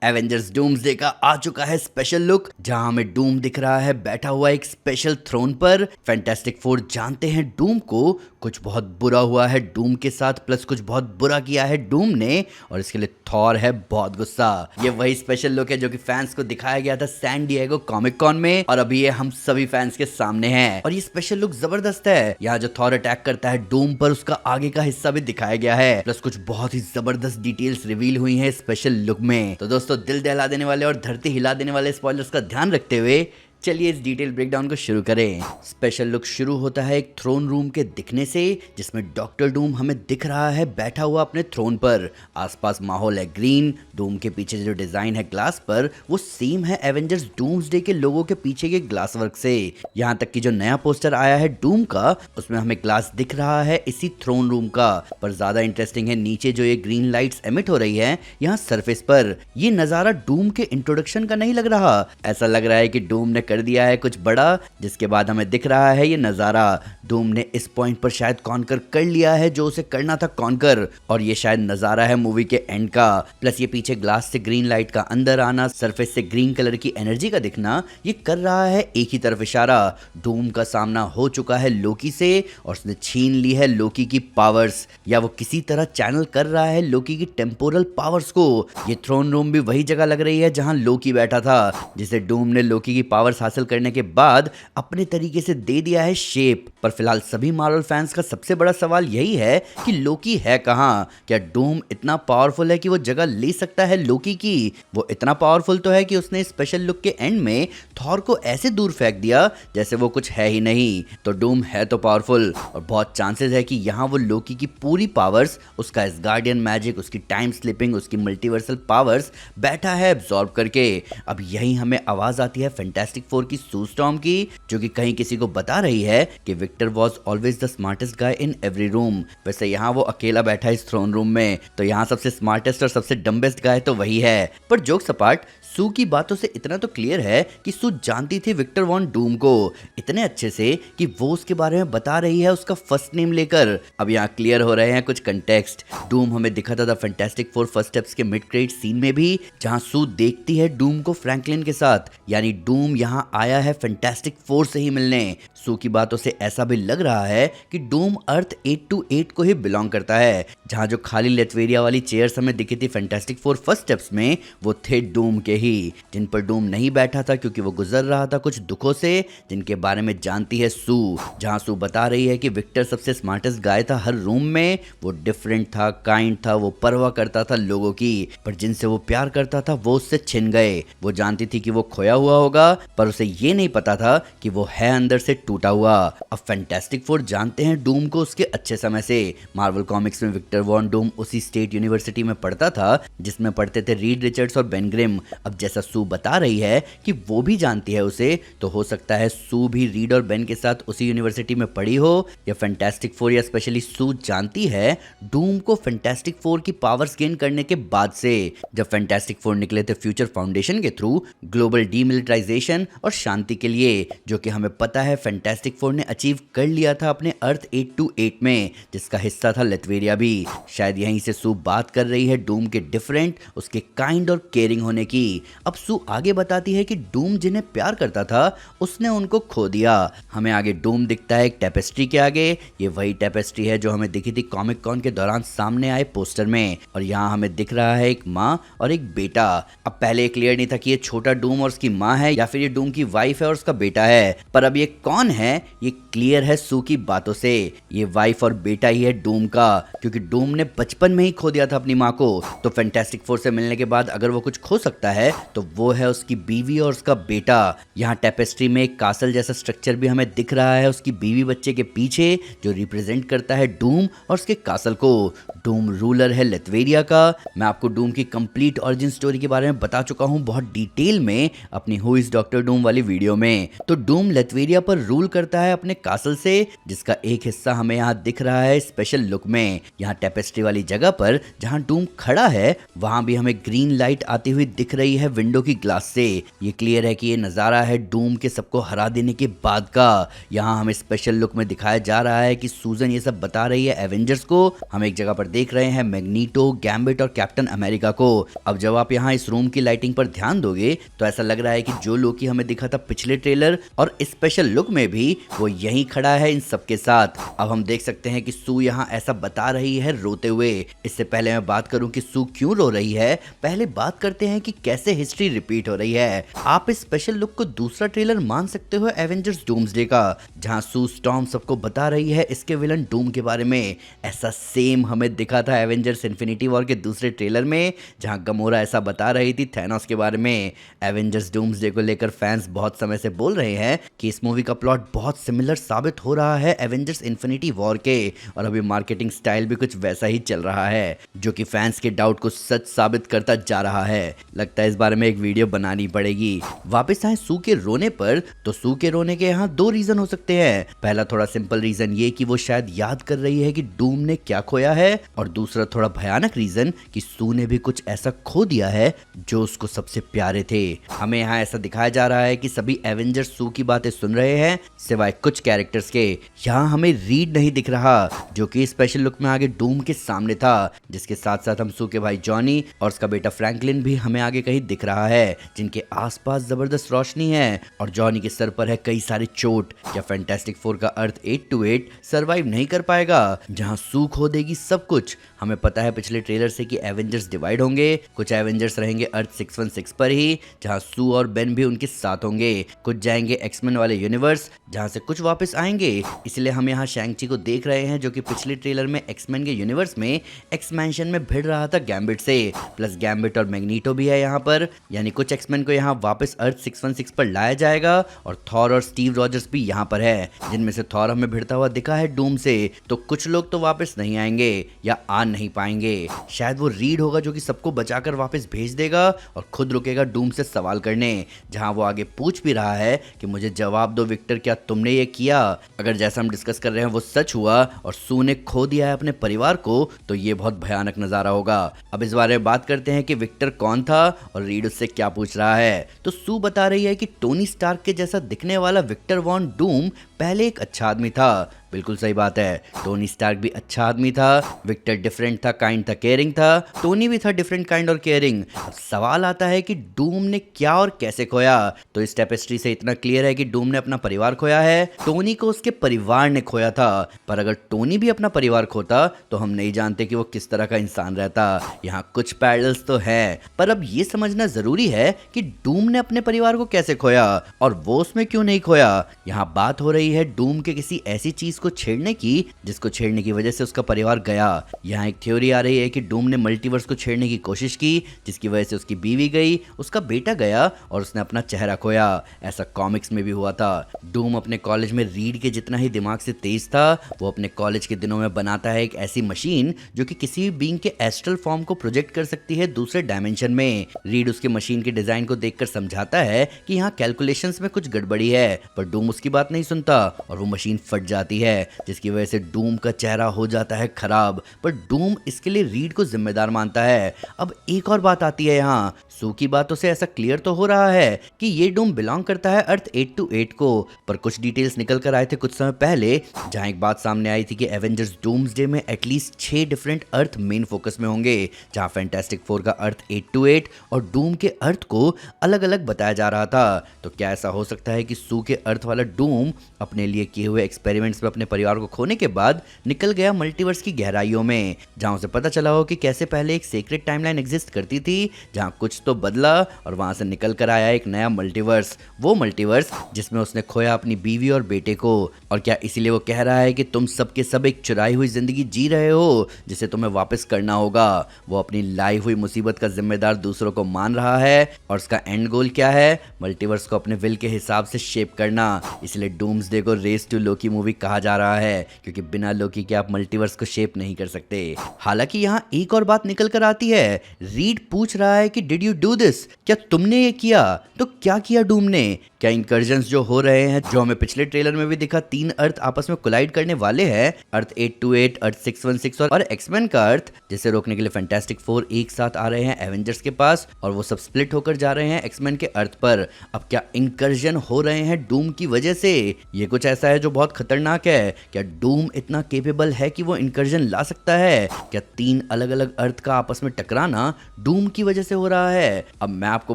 Avengers doomsday का आ चुका है स्पेशल लुक, जहां हमें डूम दिख रहा है बैठा हुआ एक स्पेशल थ्रोन पर। फैंटास्टिक फोर जानते हैं डूम को कुछ बहुत बुरा हुआ है डूम के साथ, प्लस कुछ बहुत बुरा किया है डूम ने, और इसके लिए थॉर है बहुत गुस्सा। ये वही स्पेशल लुक है जो कि फैंस को दिखाया गया था सैन डिएगो कॉमिक कॉन में, और अभी ये हम सभी फैंस के सामने है। और ये स्पेशल लुक जबरदस्त है। यहाँ जो थॉर अटैक करता है डूम पर, उसका आगे का हिस्सा भी दिखाया गया है, प्लस कुछ बहुत ही जबरदस्त डिटेल्स रिवील हुई है स्पेशल लुक में। तो दोस्तों, दिल दहला देने वाले और धरती हिला देने वाले स्पॉयलर्स का ध्यान रखते हुए चलिए इस डिटेल ब्रेकडाउन को शुरू करें। स्पेशल लुक शुरू होता है एक थ्रोन रूम के दिखने से, जिसमें डॉक्टर डूम हमें दिख रहा है बैठा हुआ अपने थ्रोन पर। आसपास माहौल है ग्रीन। डूम के पीछे जो डिजाइन है ग्लास पर, वो सेम है एवेंजर्स डूम्सडे के लोगों के पीछे के ग्लास वर्क से। यहाँ तक कि जो नया पोस्टर आया है डूम का, उसमें हमें ग्लास दिख रहा है इसी थ्रोन रूम का। पर ज्यादा इंटरेस्टिंग है नीचे जो ये ग्रीन लाइट्स एमिट हो रही है यहाँ सरफेस पर। ये नजारा डूम के इंट्रोडक्शन का नहीं लग रहा। ऐसा लग रहा है कि डूम ने कर दिया है कुछ बड़ा, जिसके बाद हमें दिख रहा है ये नजारा। डूम ने इस पॉइंट पर शायद कॉन्कर कर लिया है जो उसे करना था कॉन्कर, और ये शायद नजारा है मूवी के एंड का। प्लस ये पीछे ग्लास से ग्रीन लाइट का अंदर आना, सरफेस से ग्रीन कलर की एनर्जी का दिखना, ये कर रहा है एक ही तरफ इशारा। डूम का सामना हो चुका है लोकी से, और उसने छीन ली है लोकी की पावर्स, या वो किसी तरह चैनल कर रहा है लोकी की टेम्पोरल पावर्स को। ये थ्रोन रूम भी वही जगह लग रही है जहां लोकी बैठा था, जिसे डूम ने लोकी की पावर्स हासिल करने के बाद अपने तरीके से दे दिया है शेप। पर फिलहाल सभी मार्वल फैंस का सबसे बड़ा सवाल यही है कि लोकी है कहाँ? क्या डूम इतना पावरफुल है कि वो जगह ले सकता है लोकी की? वो इतना पावरफुल तो है कि उसने स्पेशल लुक के एंड में थॉर को ऐसे दूर फेंक दिया जैसे वो कुछ है ही नहीं। तो डूम है तो पावरफुल, और बहुत चांसेस है कि यहाँ वो लोकी की पूरी पावर्स, उसका एसगार्डियन मैजिक, उसकी टाइम स्लिपिंग, उसकी मल्टीवर्सल पावर्स बैठा है एब्जॉर्ब करके। अब यही हमें आवाज आती है फैंटास्टिक फोर की सू स्टॉर्म की, जो कि कहीं किसी को बता रही है कि Victor was always the smartest guy in every room. वैसे यहाँ वो अकेला बैठा है इस थ्रोन रूम में, तो यहाँ सबसे स्मार्टेस्ट और सबसे डम्बेस्ट गाय तो वही है। पर जोक्स अपार्ट, सू की बातों से इतना तो क्लियर है कि सू जानती थी विक्टर वॉन डूम को इतने अच्छे से कि वो उसके बारे में बता रही है उसका फर्स्ट नेम लेकर। अब यहाँ क्लियर हो रहे हैं कुछ कंटेक्स्ट। डूम हमें दिखा था फैंटास्टिक फोर फर्स्ट स्टेप्स के मिड क्रेडिट सीन में भी, जहाँ सू देखती है डूम को फ्रैंकलिन के साथ, यानी डूम यहाँ आया है फैंटास्टिक फोर से ही मिलने। सू की बातों से ऐसा भी लग रहा है कि डूम अर्थ 828 को ही बिलोंग करता है, जहाँ जो खाली लेटवेरिया वाली चेयर्स हमें दिखी थी फैंटास्टिक फोर फर्स्ट स्टेप्स में, वो थे डूम के ही, जिन पर डूम नहीं बैठा था क्योंकि वो गुजर रहा था कुछ दुखों से, जिनके बारे में जानती है सू। जहाँ सू बता रही है कि विक्टर सबसे स्मार्टेस्ट गाय था हर रूम में, वो डिफरेंट था, काइंड था, वो परवाह करता था लोगों की, पर जिनसे वो प्यार करता था वो उससे छिन गए। वो जानती थी कि वो खोया हुआ होगा, पर उसे ये नहीं पता था कि वो है अंदर से टूटा हुआ। अब फैंटास्टिक फोर जानते हैं डूम को उसके अच्छे समय से। मार्वल कॉमिक्स में विक्टर वॉन डूम उसी स्टेट यूनिवर्सिटी में पढ़ता था जिसमें पढ़ते थे रीड रिचर्ड्स और बेन ग्रिम। अब जैसा सू बता रही है कि वो भी जानती है उसे, तो हो सकता है सू भी रीड और बेन के साथ उसी यूनिवर्सिटी में पढ़ी हो, या फैंटास्टिक फोर या स्पेशली सू जानती है डूम को फैंटास्टिक फोर की पावर्स गेन करने के बाद से, जब फैंटास्टिक फोर निकले थे फ्यूचर फाउंडेशन के थ्रू ग्लोबल डीमिलिटराइजेशन और शांति के लिए, जो कि हमें पता है फैंटास्टिक फोर ने अचीव कर लिया था अपने अर्थ 828 में, जिसका हिस्सा था लेटवेरिया भी। शायद यहीं से सू बात कर रही है डूम के डिफरेंट, उसके काइंड और केयरिंग होने की। अब सू आगे बताती है कि डूम जिन्हें प्यार करता था उसने उनको खो दिया। हमें आगे डूम दिखता है एक टेपेस्ट्री के आगे। ये वही टेपेस्ट्री है जो हमें दिखी थी कॉमिक कॉन के दौरान सामने आए पोस्टर में, और यहाँ हमें दिख रहा है एक माँ और एक बेटा। अब पहले क्लियर नहीं था कि ये छोटा डूम और उसकी माँ है या फिर ये डूम की वाइफ है और उसका बेटा है, पर अब ये कौन है ये क्लियर है सू की बातों से। ये वाइफ और बेटा ही है डूम का, क्योंकि डूम ने बचपन में ही खो दिया था अपनी माँ को। तो फैंटास्टिक फोर से मिलने के बाद अगर वो कुछ खो सकता है तो वो है उसकी बीवी और उसका बेटा। यहाँ टेपेस्ट्री में एक कासल जैसा स्ट्रक्चर भी हमें दिख रहा है उसकी बीवी बच्चे के पीछे, जो रिप्रेजेंट करता है डूम और उसके कासल को। डूम रूलर है लेटवेरिया का। मैं आपको डूम की कंप्लीट ऑरिजिन स्टोरी के बारे में बता चुका हूँ बहुत डिटेल में अपनी हु इज डॉक्टर डूम वाली वीडियो में। तो डूम लेटवेरिया पर रूल करता है अपने कासल से, जिसका एक हिस्सा हमें यहाँ दिख रहा है स्पेशल लुक में। यहाँ टेपेस्ट्री वाली जगह पर जहाँ डूम खड़ा है वहां भी हमें ग्रीन लाइट आती हुई दिख रही है विंडो की ग्लास से। ये क्लियर है कि ये नज़ारा है डूम के सबको हरा देने के बाद का। यहाँ हमें स्पेशल लुक में दिखाया जा रहा है कि सूजन ये सब बता रही है एवेंजर्स को। हम एक जगह पर देख रहे हैं मैग्नीटो, गैम्बिट और कैप्टन अमेरिका को। अब जब आप यहाँ इस रूम की लाइटिंग पर ध्यान दोगे तो ऐसा लग रहा है कि जो लोकी हमें दिखा था पिछले ट्रेलर और स्पेशल लुक में भी, वो यहीं खड़ा है इन सबके साथ। अब हम देख सकते हैं कि सू यहाँ ऐसा बता रही है रोते हुए। इससे पहले मैं बात करूं कि सू क्यों रो रही है, पहले बात करते हैं कि कैसे हिस्ट्री रिपीट हो रही है। आप इस स्पेशल लुक को दूसरा ट्रेलर मान सकते हो एवेंजर्स डूम्सडे का, जहां सू स्टॉर्म सबको बता रही है इसके विलन डूम के बारे में। ऐसा सेम हमें दिखा था एवेंजर्स इन्फिनिटी वॉर के दूसरे ट्रेलर में, जहां गमोरा ऐसा बता रही थी थैनोस के बारे में। एवेंजर्स डूम्सडे को लेकर फैंस बहुत समय से बोल रहे हैं कि इस मूवी का प्लॉट बहुत सिमिलर साबित हो रहा है एवेंजर्स इन्फिनिटी वॉर के, और अभी मार्केटिंग स्टाइल भी कुछ वैसा ही चल रहा है, जो कि फैंस के डाउट को सच साबित करता जा रहा है। लगता है इस बारे में एक वीडियो बनानी पड़ेगी। वापस आए सू के रोने पर, तो सू के रोने के यहाँ दो रीजन हो सकते हैं। पहला थोड़ा सिंपल रीजन ये कि वो शायद याद कर रही है कि डूम ने क्या खोया है, और दूसरा थोड़ा भयानक रीजन कि सू ने भी कुछ ऐसा खो दिया है जो उसको सबसे प्यारे थे। हमें यहाँ ऐसा दिखाया जा रहा है कि सभी एवेंजर्स सू की बातें सुन रहे हैं सिवाय कुछ कैरेक्टर्स के। यहाँ हमें रीड नहीं दिख रहा, जो कि स्पेशल लुक में आगे डूम के सामने था, जिसके साथ साथ हम सू के भाई जॉनी और उसका बेटा फ्रैंकलिन भी हमें आगे कहीं दिख रहा है, जिनके आसपास जबरदस्त रोशनी है और जॉनी के सर पर है कई सारे चोट। क्या फैंटास्टिक फोर का अर्थ 828 सरवाइव नहीं कर पाएगा, जहां सू खो देगी सब कुछ? हमें पता है पिछले ट्रेलर से कि एवेंजर्स डिवाइड होंगे, कुछ एवेंजर्स रहेंगे अर्थ 616 पर ही, जहां सू और बेन भी उनके साथ होंगे, कुछ जाएंगे एक्समैन वाले यूनिवर्स जहां से कुछ वापस आएंगे। इसलिए हम यहाँ शैंग-ची को देख रहे हैं, जो कि पिछले ट्रेलर में एक्समैन के यूनिवर्स में एक्सपेंशन में भिड़ रहा था गैम्बिट से। प्लस गैम्बिट और मैग्नीटो भी है यहाँ पर, यानी कुछ एक्समैन को यहाँ वापस अर्थ 616 पर लाया जाएगा, और थॉर और स्टीव रॉजर्स भी यहाँ पर है, जिनमें से थॉर हमें भिड़ता हुआ दिखा है डूम से। तो कुछ लोग तो वापस नहीं आएंगे या आ नहीं पाएंगे। शायद वो रीड होगा जो कि सबको बचाकर वापस भेज देगा और खुद रुकेगा डूम से सवाल करने, जहां वो आगे पूछ भी रहा है कि मुझे जवाब दो विक्टर, क्या तुमने ये किया? अगर जैसा हम डिस्कस कर रहे हैं वो सच हुआ और सू ने खो दिया है अपने परिवार को, तो ये बहुत भयानक नजारा होगा। अब इस बारे में बात करते हैं कि विक्टर कौन था और रीड उससे क्या पूछ रहा है। तो सू बता रही है कि टोनी स्टार्क के जैसा दिखने वाला विक्टर वॉन डूम पहले एक अच्छा आदमी था। बिल्कुल सही बात है, टोनी स्टार्क भी अच्छा आदमी था, विक्टर डिफरेंट था, काइंड था, केयरिंग था, टोनी भी था डिफरेंट, काइंड और केयरिंग। अब सवाल आता है कि डूम ने क्या और कैसे खोया? तो इस टेपेस्ट्री से इतना क्लियर है कि डूम ने अपना परिवार खोया है, टोनी को उसके परिवार ने खोया था। पर अगर टोनी भी अपना परिवार खोता तो हम नहीं जानते कि वो किस तरह का इंसान रहता। यहाँ कुछ पैरेलल्स तो है, पर अब ये समझना जरूरी है कि डूम ने अपने परिवार को कैसे खोया और वो उसमें क्यों नहीं खोया। यहाँ बात हो रही है डूम के किसी ऐसी चीज को छेड़ने की जिसको छेड़ने की वजह से उसका परिवार गया। यहाँ एक थ्योरी आ रही है कि डूम ने मल्टीवर्स को छेड़ने की कोशिश की, जिसकी वजह से उसकी बीवी गई, उसका बेटा गया और उसने अपना चेहरा खोया। ऐसा कॉमिक्स में भी हुआ था। डूम अपने कॉलेज में रीड के जितना ही दिमाग से तेज था, वो अपने कॉलेज के दिनों में बनाता है एक ऐसी मशीन जो कि किसी भी बीइंग के एस्ट्रल फॉर्म को प्रोजेक्ट कर सकती है दूसरे डायमेंशन में। रीड उसके मशीन के डिजाइन को देखकर समझाता है कि यहाँ कैलकुलेशंस में कुछ गड़बड़ी है, पर डूम उसकी बात नहीं सुनता और वो मशीन फट जाती है, जिसकी वजह से डूम का चेहरा हो जाता है खराब। पर डूम इसके लिए रीड को जिम्मेदार मानता है। अब एक और बात आती है यहाँ, सू की बातों से ऐसा क्लियर तो हो रहा है कि ये डूम बिलोंग करता है अर्थ 828 को, पर कुछ डिटेल्स निकल कर आए थे कुछ समय पहले, जहां एक बात सामने आई थी कि एवेंजर्स डूम्सडे में एटलीस्ट 6 डिफरेंट अर्थ मेन फोकस में होंगे, जहां फैंटास्टिक फोर का अर्थ 828 और डूम के अर्थ को अलग अलग बताया जा रहा था। तो क्या ऐसा हो सकता है कि सू के अर्थ वाला डूम अपने लिए किए हुए एक्सपेरिमेंट्स में अपने परिवार को खोने के बाद निकल गया मल्टीवर्स की गहराइयों में, जहां उसे पता चला हो कि कैसे पहले एक सीक्रेट टाइमलाइन एग्जिस्ट करती थी, जहां कुछ तो बदला और वहां से निकल कर आया एक नया मल्टीवर्स, वो मल्टीवर्स जिसमें उसने खोया अपनी बीवी और बेटे को। और क्या इसीलिए वो कह रहा है कि तुम सबके सब एक चुराई हुई जिंदगी जी रहे हो जिसे तुम्हें वापस करना होगा? वो अपनी लाई हुई मुसीबत का जिम्मेदार दूसरों को मान रहा है, और उसका एंड गोल क्या है? मल्टीवर्स को अपने विल के हिसाब से शेप करना। इसलिए डूम्सडे को रेस टू लोकी मूवी कहा जा रहा है, क्योंकि बिना लोकी के आप मल्टीवर्स को शेप नहीं कर सकते। हालांकि यहाँ एक और बात निकल कर आती है, रीड पूछ रहा है कि डिड यू डू दिस? क्या तुमने ये किया? तो क्या किया डूम ने? क्या इंकर्जन्स जो हो रहे हैं, जो हमें पिछले ट्रेलर में भी दिखा, 3 अर्थ आपस में कोलाइड करने वाले हैं, अर्थ 828, अर्थ 616 और एक्समैन का अर्थ, जिसे रोकने के लिए फैंटास्टिक फोर एक साथ आ रहे हैं एवेंजर्स के पास और वो सब स्प्लिट होकर जा रहे हैं एक्समैन के अर्थ पर। अब क्या इंकर्जन हो रहे हैं डूम की वजह से? ये कुछ ऐसा है जो बहुत खतरनाक है। क्या डूम इतना केपेबल है कि वो इंकर्जन ला सकता है? क्या 3 अलग अलग अर्थ का आपस में टकराना डूम की वजह से हो रहा है? अब मैं आपको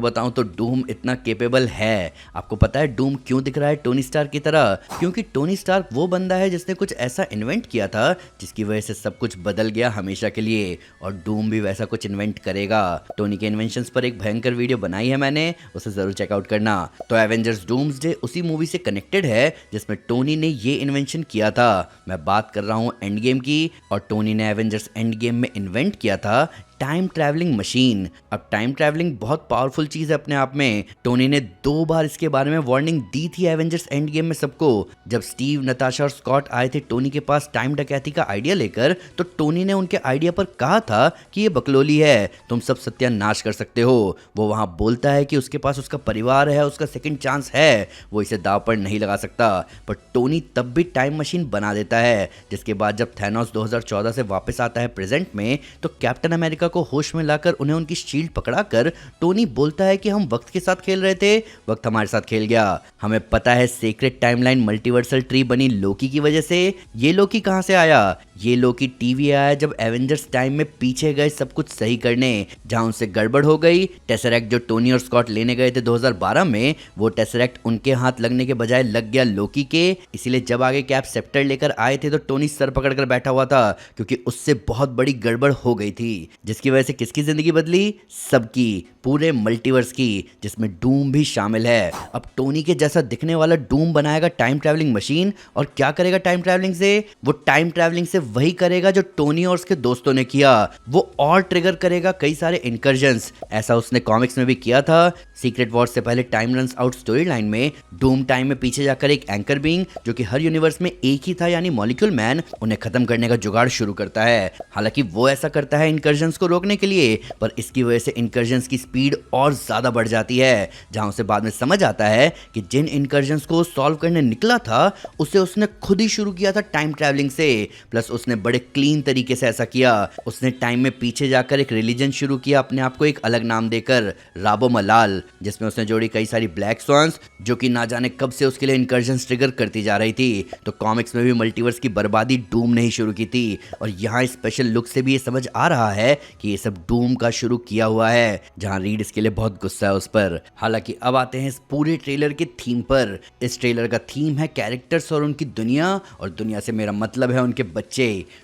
बताऊं तो डूम इतना केपेबल है। आपको पता है डूम क्यों दिख रहा है टोनी स्टार्क की तरह? क्योंकि टोनी स्टार्क वो बंदा है जिसने कुछ ऐसा इन्वेंट किया था जिसकी वजह से सब कुछ बदल गया हमेशा के लिए, और डूम भी वैसा कुछ इन्वेंट करेगा। टोनी के इन्वेंशंस पर एक भयंकर वीडियो बनाई है मैंने, उसे जरूर चेकआउट करना। तो एवेंजर्स डूम्सडे उसी मूवी से कनेक्टेड है जिसमें टोनी ने ये इन्वेंशन किया था। मैं बात कर रहा हूँ एंड गेम की, और टोनी ने एवेंजर्स एंड गेम में इन्वेंट किया था टाइम ट्रैवलिंग मशीन। अब टाइम ट्रैवलिंग बहुत पावरफुल चीज है अपने आप में। टोनी ने 2 बार इसके बारे में वार्निंग दी थी एवेंजर्स एंड गेम में सबको। जब स्टीव, नताशा और स्कॉट आए थे टोनी के पास टाइम डकैती का आइडिया लेकर, तो टोनी ने उनके आइडिया पर कहा था कि ये बकलोली है, तुम सब सत्यानाश कर सकते हो। वो वहां बोलता है कि उसके पास उसका परिवार है, उसका सेकंड चांस है, वो इसे दाव पर नहीं लगा सकता। पर टोनी तब भी टाइम मशीन बना देता है, जिसके बाद जब थैनोस 2014 से वापस आता है प्रेजेंट में, तो कैप्टन अमेरिका को होश में लाकर उन्हें उनकी शील्ड पकड़ाकर टोनी बोलता है कि हम वक्त के साथ खेल रहे थे, वक्त हमारे साथ खेल गया। हमें पता है सीक्रेट टाइमलाइन मल्टीवर्सल ट्री बनी लोकी की वजह से। ये लोकी कहां से आया? ये लोकी टीवी आया जब एवेंजर्स टाइम में पीछे गए सब कुछ सही करने, जहां उनसे गड़बड़ हो गई। टेसरेक्ट जो टोनी और स्कॉट लेने गए थे 2012 में, वो टेसरेक्ट उनके हाथ लगने के बजाय लग गया लोकी के। इसीलिए जब आगे कैप सेप्टर लेकर आए थे तो टोनी सर पकड़कर बैठा हुआ था, क्योंकि उससे बहुत बड़ी गड़बड़ हो गई थी, जिसकी वजह से किसकी जिंदगी बदली? सबकी, पूरे मल्टीवर्स की, जिसमें डूम भी शामिल है। अब टोनी के जैसा दिखने वाला डूम बनाएगा टाइम ट्रैवलिंग मशीन, और क्या करेगा टाइम ट्रैवलिंग से? वो टाइम ट्रैवलिंग से वही करेगा जो टोनी और उसके दोस्तों ने किया। वो और ट्रिगर करेगा कई सारे इनकर्जन्स। ऐसा उसने कॉमिक्स में भी किया था। सीक्रेट वॉर से पहले time runs out story line में डूम टाइम में पीछे जाकर एक एंकर बीइंग जो कि हर यूनिवर्स में एक ही था, यानी मॉलिक्यूल मैन, उन्हें खत्म करने का जुगाड़ शुरू करता है। हालांकि वो ऐसा करता है इनकर्जन्स को रोकने के लिए, पर इसकी वजह से इनकर्जन्स की स्पीड और ज्यादा बढ़ जाती है, जहां उसे बाद में समझ आता है कि जिन इनकर्जन्स को सॉल्व करने निकला था उसे उसने खुद ही शुरू किया था टाइम ट्रैवलिंग से। प्लस उसने बड़े क्लीन तरीके से ऐसा किया। उसने टाइम में पीछे जाकर एक रिलीजन शुरू किया, अपने आप को एक अलग नाम देकर, राबो मलाल, जिसमें उसने जोड़ी कई सारी ब्लैक स्वान्स, जो कि ना जाने कब से उसके लिए इनकर्जन्स ट्रिगर करती जा रही थी। तो कॉमिक्स में भी मल्टीवर्स की बर्बादी डूम ने ही शुरू की थी, और यहाँ स्पेशल लुक से भी ये समझ आ रहा है कि ये सब डूम का शुरू किया हुआ है, जहां रीड इसके लिए बहुत गुस्सा है उस पर। हालांकि अब आते हैं इस पूरे ट्रेलर के थीम पर। इस ट्रेलर का थीम है कैरेक्टर्स और उनकी दुनिया, और दुनिया से मेरा मतलब है उनके बच्चे।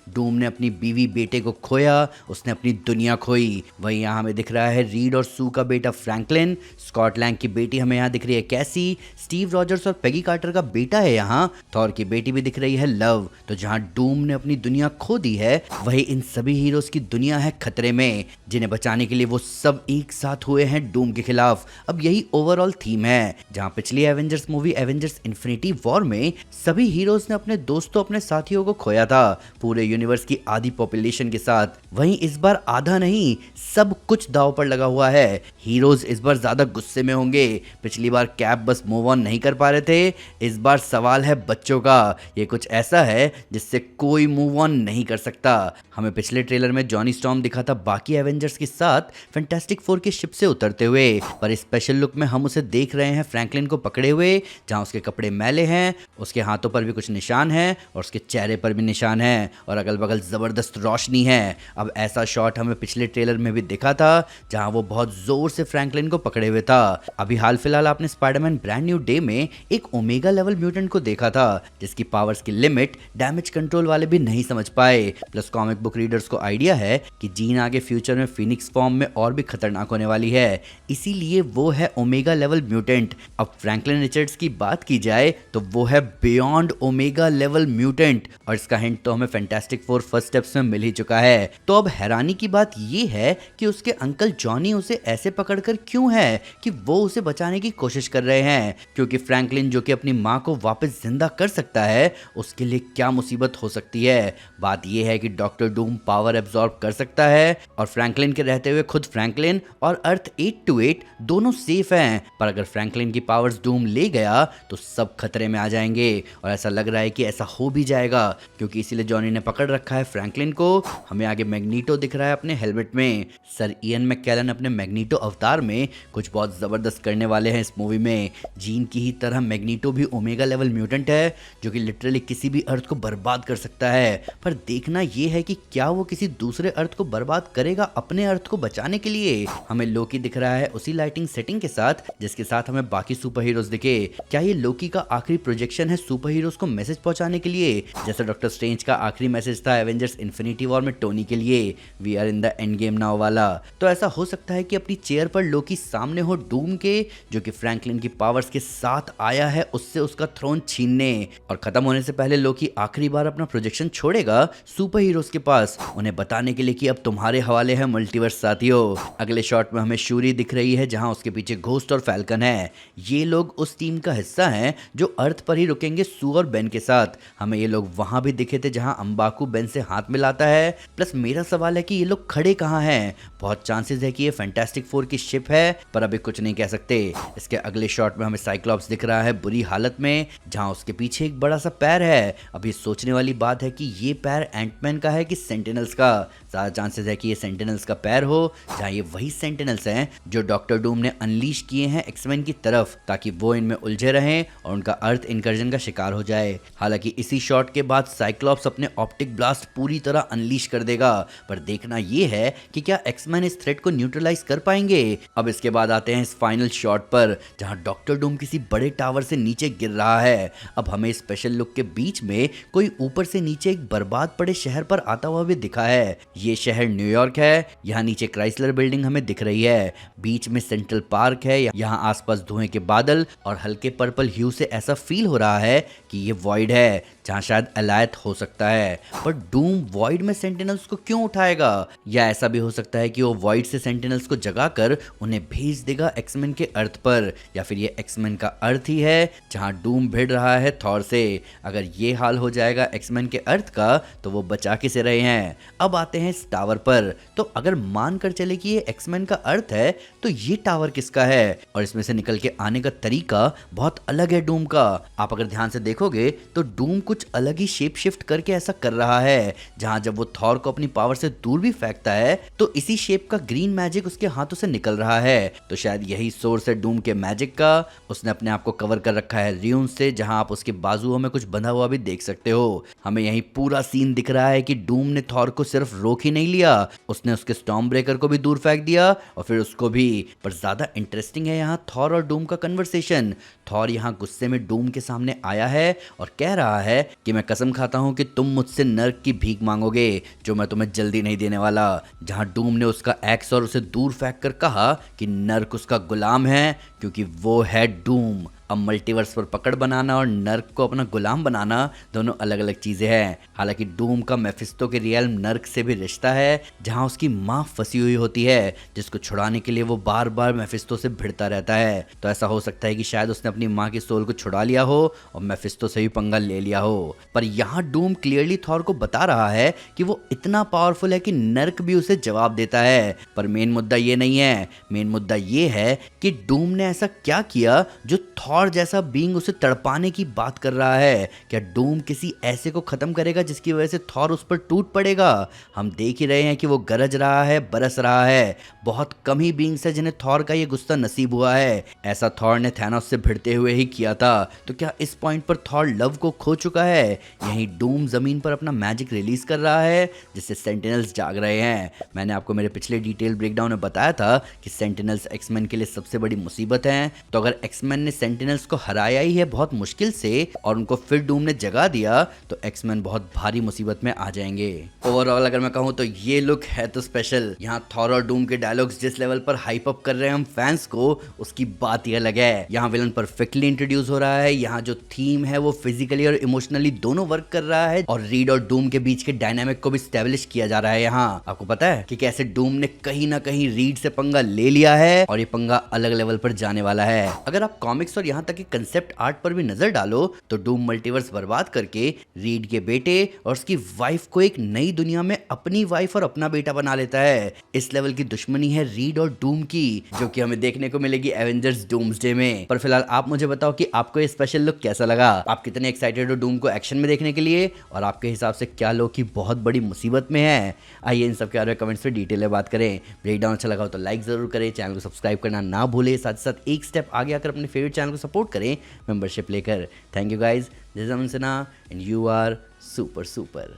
डूम ने अपनी बीवी बेटे को खोया, उसने अपनी दुनिया खोई। वहीं यहाँ हमें दिख रहा है रीड और सू का बेटा फ्रैंकलिन, स्कॉट लैंग की बेटी हमें यहाँ दिख रही है कैसी, स्टीव रॉजर्स और पेगी कार्टर का बेटा है यहाँ, थॉर की बेटी भी दिख रही है लव। तो जहाँ डूम ने अपनी दुनिया खो दी है, वहीं इन सभी हीरोज की दुनिया है खतरे में, जिन्हें बचाने के लिए वो सब एक साथ हुए हैं डूम के खिलाफ। अब यही ओवरऑल थीम है। जहां पिछली Avengers movie Avengers Infinity War में सभी हीरोज ने अपने दोस्तों, अपने साथियों को खोया था पूरे यूनिवर्स की आधी पॉपुलेशन के साथ, वहीं इस बार आधा नहीं, सब कुछ दांव पर लगा हुआ है। हीरोज इस बार ज्यादा गुस्से में होंगे। पिछली बार कैप बस मूव ऑन नहीं कर पा रहे थे, इस बार सवाल है बच्चों का। ये कुछ ऐसा है जिससे कोई मूव ऑन नहीं कर सकता। हमें पिछले ट्रेलर में जॉनी स्टॉर्म दिखा था बाकी एवेंजर्स के साथ फैंटास्टिक फोर की शिप से उतरते हुए, पर स्पेशल लुक में हम उसे देख रहे हैं फ्रैंकलिन को पकड़े हुए, जहां उसके कपड़े मैले हैं, उसके हाथों पर भी कुछ निशान हैं और उसके चेहरे पर भी निशान हैं, और अगल बगल जबरदस्त रोशनी है। अब ऐसा शॉट हमें पिछले ट्रेलर में भी दिखा था, जहां वो बहुत जोर से फ्रैंकलिन को पकड़े हुए था। अभी हाल फिलहाल आपने स्पाइडरमैन ब्रांड न्यू डे में एक ओमेगा लेवल म्यूटेंट को देखा था, जिसकी पावर्स की लिमिट डैमेज कंट्रोल वाले भी नहीं समझ पाए। प्लस कॉमिक बुक रीडर्स को आइडिया है कि जीन आगे फ्यूचर में फिनिक्स फॉर्म में और भी खतरनाक होने वाली है, इसीलिए वो है ओमेगा लेवल म्यूटेंट। अब फ्रैंकलिन रिचर्ड्स की बात की जाए तो वो है बियॉन्ड ओमेगा लेवल म्यूटेंट, और इसका हिंट तो हमें फैंटास्टिक फोर फर्स्ट स्टेप्स में मिल ही चुका है। तो अब हैरानी की बात ये है कि उसके अंकल जॉनी उसे ऐसे पकड़कर क्यों है, कि वो उसे बचाने की कोशिश कर रहे हैं, क्योंकि फ्रैंकलिन जो कि अपनी माँ को वापस जिंदा कर सकता है, उसके लिए क्या मुसीबत हो सकती है। बात यह है कि डॉक्टर डूम पावर एब्जॉर्ब कर सकता है और फ्रैंकलिन के रहते हुए खुद फ्रैंकलिन और अर्थ 828 दोनों सेफ हैं, पर अगर फ्रैंकलिन की पावर्स डूम ले गया तो सब खतरे में आ जाएंगे। और ऐसा लग रहा है कि ऐसा हो भी जाएगा, क्योंकि इसीलिए जॉनी ने पकड़ रखा है फ्रैंकलिन को। हमें आगे मैग्नीटो दिख रहा है अपने हेलमेट में। सर इयन मैककेलन अपने मैग्नीटो अवतार में कुछ बहुत जबरदस्त करने वाले हैं इस मूवी में। जीन की ही तरह मैग्नीटो भी ओमेगा लेवल म्यूटेंट है, जो कि लिटरली किसी भी अर्थ को बर्बाद कर सकता है। पर देखना यह है कि क्या वो किसी दूसरे अर्थ को बर्बाद करेगा अपने अर्थ को बचाने के लिए। हमें लोकी दिख रहा है उसी लाइटिंग सेटिंग के साथ जिसके साथ हमें बाकी सुपर हीरोज दिखे। क्या ये लोकी का आखिरी प्रोजेक्शन है सुपर हीरोज को मैसेज पहुंचाने के लिए, जैसे डॉक्टर स्ट्रेंज का आखिरी मैसेज था एवेंजर्स इन्फिनिटी वॉर में टोनी के लिए, we are in the end game now वाला। तो ऐसा हो सकता है कि अपनी चेयर पर लोकी सामने हो डूम के, जो कि फ्रैंकलिन की पावर्स के साथ आया है उससे उसका थ्रोन छीनने। और खत्म होने से पहले लोकी आखिरी बार अपना प्रोजेक्शन छोड़ेगा सुपर हीरोज के पास, उन्हें बताने के लिए कि अब तुम्हारे हवाले है मल्टीवर्स साथियों। अगले शॉट में हमें शूरी दिख रही है जहां उसके पीछे घोस्ट और फैल्कन है। ये लोग उस टीम का हिस्सा हैं जो अर्थ पर ही रुकेंगे सू और बेन के साथ। हमें ये लोग वहां भी दिखे थे जहां अंबाकू बेन से हाथ मिलाता है। प्लस मेरा सवाल है कि ये लोग खड़े कहां हैं। बहुत चांसेस है कि ये फैंटास्टिक फोर की शिप है, पर अभी कुछ नहीं कह सकते। इसके अगले शॉट में हमें साइक्लॉप्स दिख रहा है बुरी हालत में, जहां उसके पीछे एक बड़ा सा पैर है। अभी सोचने वाली बात है कि ये पैर एंटमैन का है कि सेंटिनल्स का। ज्यादा चांसेस है कि ये सेंटिनल्स का पैर हो, जहां ये वही सेंटिनल्स हैं जो डॉक्टर डूम ने अनलीश किए हैं एक्समैन की तरफ, ताकि वो इनमें उलझे रहें और उनका अर्थ इनकर्जन का शिकार हो जाए। हालांकि इसी शॉट के बाद साइक्लॉप्स अपने ऑप्टिक ब्लास्ट पूरी तरह अनलीश कर देगा, पर देखना ये है कि क्या एक्समैन इस थ्रेट को न्यूट्रलाइज कर पाएंगे। अब इसके बाद आते हैं इस फाइनल शॉट पर, जहां डॉक्टर डूम किसी बड़े टावर से नीचे गिर रहा है। अब हमें स्पेशल लुक के बीच में कोई ऊपर से नीचे एक बर्बाद पड़े शहर पर आता हुआ भी दिखा है। ये शहर न्यूयॉर्क है। यहाँ नीचे क्राइसलर बिल्डिंग हमें दिख रही है, बीच में सेंट्रल पार्क है। यहाँ आसपास धुएं के बादल और हल्के पर्पल ह्यू से ऐसा फील हो रहा है कि ये वॉइड है, जहाँ शायद अलायत हो सकता है। पर डूम वॉइड में सेंटिनल्स को क्यों उठाएगा? या ऐसा भी हो सकता है कि वो वॉइड से सेंटिनल्स को जगाकर उन्हें भेज देगा एक्समैन के अर्थ पर, या फिर ये एक्समैन का अर्थ ही है जहाँ डूम भिड़ रहा है थॉर से। अगर ये हाल हो जाएगा एक्समैन के अर्थ का तो वो बचा किसे रहे हैं। अब आते हैं इस टावर पर, तो अगर मानकर चले कि ये एक्समैन का अर्थ है तो ये टावर किसका है? और इसमें से निकल के आने का तरीका बहुत अलग है डूम का। आप अगर ध्यान से देखोगे तो डूम कुछ अलग ही शेप शिफ्ट करके ऐसा कर रहा है, जहां जब वो थॉर को अपनी पावर से दूर भी फेंकता है तो इसी शेप का ग्रीन मैजिक उसके हाथों से निकल रहा है। तो शायद यही सोर्स है डूम के मैजिक का। उसने अपने आप को कवर कर रखा है र्यून से, जहां आप उसके बाजुओं में कुछ बंधा हुआ भी देख सकते हो। हमें यही पूरा सीन दिख रहा है कि डूम ने थॉर को सिर्फ रोक ही नहीं लिया, उसने उसके स्टॉर्म ब्रेकर को भी दूर फेंक दिया और फिर उसको भी। पर ज्यादा इंटरेस्टिंग है यहाँ थॉर और डूम का कन्वर्सेशन। थॉर यहाँ गुस्से में डूम के सामने आया है और कह रहा है कि मैं कसम खाता हूँ कि तुम मुझसे नर्क की भीख मांगोगे, जो मैं तुम्हें जल्दी नहीं देने वाला। जहाँ डूम ने उसका एक्स और उसे दूर फेंक कर कहा कि नर्क उसका गुलाम है, क्योंकि वो है डूम। अब मल्टीवर्स पर पकड़ बनाना और नर्क को अपना गुलाम बनाना दोनों अलग अलग चीजें हैं। हालांकि डूम का मेफिस्टो के रियल्म नर्क से भी रिश्ता है, जहां उसकी माँ फंसी हुई होती है, जिसको छुड़ाने के लिए वो बार बार मेफिस्टो से भिड़ता रहता है। तो ऐसा हो सकता है कि शायद उसने अपनी माँ की सोल को छुड़ा लिया हो और मेफिस्टो से भी पंगा ले लिया हो। पर यहाँ डूम क्लियरली थॉर को बता रहा है कि वो इतना पावरफुल है कि नर्क भी उसे जवाब देता है। पर मेन मुद्दा ये नहीं है, मेन मुद्दा ये है कि डूम ने ऐसा क्या किया जो थॉर जैसा बीइंग उसे तड़पाने की बात कर रहा है। क्या डूम किसी ऐसे को खत्म करेगा जिसकी वजह से थॉर उस पर टूट पड़ेगा? हम देख ही रहे हैं कि वो गरज रहा है, बरस रहा है। बहुत कम ही बीइंग्स है जिन्हें थॉर का ये गुस्सा नसीब हुआ है। ऐसा थॉर ने थैनोस से भिड़ते हुए ही किया था। तो क्या इस पॉइंट पर थॉर लव को खो चुका है? यही डूम जमीन पर अपना मैजिक रिलीज कर रहा है, जिससे सेंटिनल्स जाग रहे हैं। मैंने आपको मेरे पिछले डिटेल ब्रेकडाउन में बताया था कि सेंटिनल्स एक्समैन के लिए सबसे बड़ी मुसीबत है। तो अगर एक्समैन ने सेंटिनल क्रिमिनल्स को हराया ही है बहुत मुश्किल से और उनको फिर डूम ने जगा दिया तो एक्समैन बहुत भारी मुसीबत में आ जाएंगे। ओवरऑल अगर मैं कहूँ तो ये लुक है तो स्पेशल। यहाँ थॉर और डूम के डायलॉग्स जिस लेवल पर हाइप अप कर रहे हैं हम फैंस को, उसकी बात ही अलग है। यहाँ विलन परफेक्टली इंट्रोड्यूस हो रहा है, यहाँ जो थीम है वो फिजिकली और इमोशनली दोनों वर्क कर रहा है और रीड और डूम के बीच के डायनामिक को भी स्टैब्लिश किया जा रहा है। यहाँ आपको पता है कि कैसे डूम ने कहीं ना कहीं रीड से पंगा ले लिया है और ये पंगा अलग लेवल पर जाने वाला है। अगर आप कॉमिक्स और यहाँ तक कि कंसेप्ट आर्ट पर भी नजर डालो तो डूम मल्टीवर्स बर्बाद करके रीड के बेटे और उसकी वाइफ को एक नई दुनिया में अपनी वाइफ और अपना बेटा बना लेता है। इस लेवल की दुश्मनी है रीड और डूम की, जो कि हमें देखने को मिलेगी एवेंजर्स डूम्सडे में। पर फिलहाल आप मुझे बताओ कि आपको ये स्पेशल लुक कैसा लगा, आप कितने एक्साइटेड हो डूम को एक्शन में देखने के लिए और आपके हिसाब से क्या लोकी बहुत बड़ी मुसीबत में है। आइए इन सब के बारे में कमेंट्स में डिटेल में बात करें। ब्रेकडाउन अच्छा लगा हो तो लाइक जरूर करें, चैनल को सब्सक्राइब करना ना भूले, साथ साथ एक स्टेप आगे आकर अपने फेवरेट चैनल को सपोर्ट करें मेंबरशिप लेकर। Thank you guys, this is Aman Sinha and you are super super.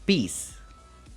Piece.